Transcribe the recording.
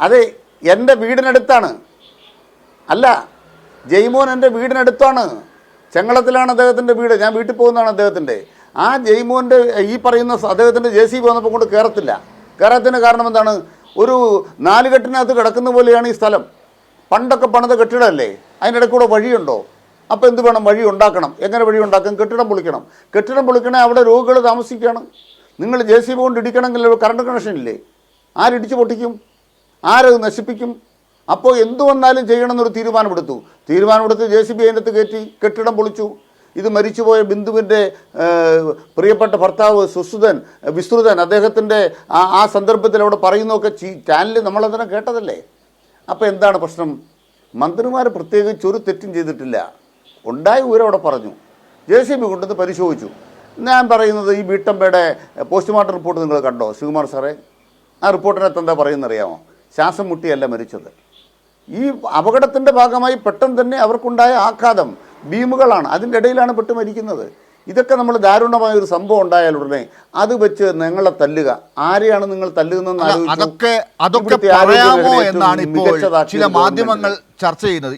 അതെ, എൻ്റെ വീടിനടുത്താണ്. അല്ല, ജയ്മോൻ എൻ്റെ വീടിനടുത്താണ്. ചെങ്ങളത്തിലാണ് അദ്ദേഹത്തിൻ്റെ വീട്. ഞാൻ വീട്ടിൽ പോകുന്നതാണ് അദ്ദേഹത്തിൻ്റെ. ആ ജയ്മോൻ്റെ ഈ പറയുന്ന അദ്ദേഹത്തിൻ്റെ JCB വന്നപ്പോൾ കൊണ്ട് കയറത്തിന് കാരണം എന്താണ്? ഒരു 4 കെട്ടിനകത്ത് കിടക്കുന്ന പോലെയാണ് ഈ സ്ഥലം. പണ്ടൊക്കെ പണിത കെട്ടിടമല്ലേ, അതിനിടയ്ക്ക് കൂടെ വഴിയുണ്ടോ? അപ്പോൾ എന്ത് വേണം? വഴി ഉണ്ടാക്കണം. എങ്ങനെ വഴി ഉണ്ടാക്കും? കെട്ടിടം പൊളിക്കണം. കെട്ടിടം പൊളിക്കണേ അവിടെ രോഗികൾ താമസിക്കുകയാണ്. നിങ്ങൾ JCB കൊണ്ട് ഇടിക്കണമെങ്കിൽ കറണ്ട് കണക്ഷൻ ഇല്ലേ? ആരിടിച്ച് പൊട്ടിക്കും? ആരത് നശിപ്പിക്കും? അപ്പോൾ എന്തു വന്നാലും ചെയ്യണമെന്നൊരു തീരുമാനമെടുത്ത് JCB അതിനകത്ത് കയറ്റി കെട്ടിടം പൊളിച്ചു. ഇത് മരിച്ചുപോയ ബിന്ദുവിൻ്റെ പ്രിയപ്പെട്ട ഭർത്താവ് വിസ്തൃതൻ അദ്ദേഹത്തിൻ്റെ ആ സന്ദർഭത്തിൽ അവിടെ പറയുന്നതൊക്കെ ചാനലിൽ നമ്മളതിനെ കേട്ടതല്ലേ. അപ്പോൾ എന്താണ് പ്രശ്നം? മന്ത്രിമാർ പ്രത്യേകിച്ച് ഒരു തെറ്റും ചെയ്തിട്ടില്ല. ഉണ്ടായ ഊരം അവിടെ പറഞ്ഞു. JCB കൊണ്ടുവന്ന് പരിശോധിച്ചു. ഞാൻ പറയുന്നത് ഈ വീട്ടമ്മയുടെ പോസ്റ്റ്മോർട്ടം റിപ്പോർട്ട് നിങ്ങൾ കണ്ടോ ശിവകുമാർ സാറേ? ആ റിപ്പോർട്ടിനകത്ത് എന്താ പറയുന്നറിയാമോ? ശ്വാസം മുട്ടിയല്ല മരിച്ചത്. ഈ അപകടത്തിൻ്റെ ഭാഗമായി പെട്ടെന്ന് തന്നെ അവർക്കുണ്ടായ ആഘാതം ബീമുകളാണ്, അതിൻ്റെ ഇടയിലാണ് പെട്ട് മരിക്കുന്നത്. ഇതൊക്കെ നമ്മൾ ദാരുണമായ ഒരു സംഭവം ഉണ്ടായാൽ ഉടനെ അത് വെച്ച് നിങ്ങളെ തല്ലുക. ആരെയാണ് നിങ്ങൾ തല്ലുന്നതെന്ന് അതൊക്കെ പറയാമോ എന്നാണ് ഇപ്പോൾ ചില മാധ്യമങ്ങൾ ചർച്ച ചെയ്യുന്നത്.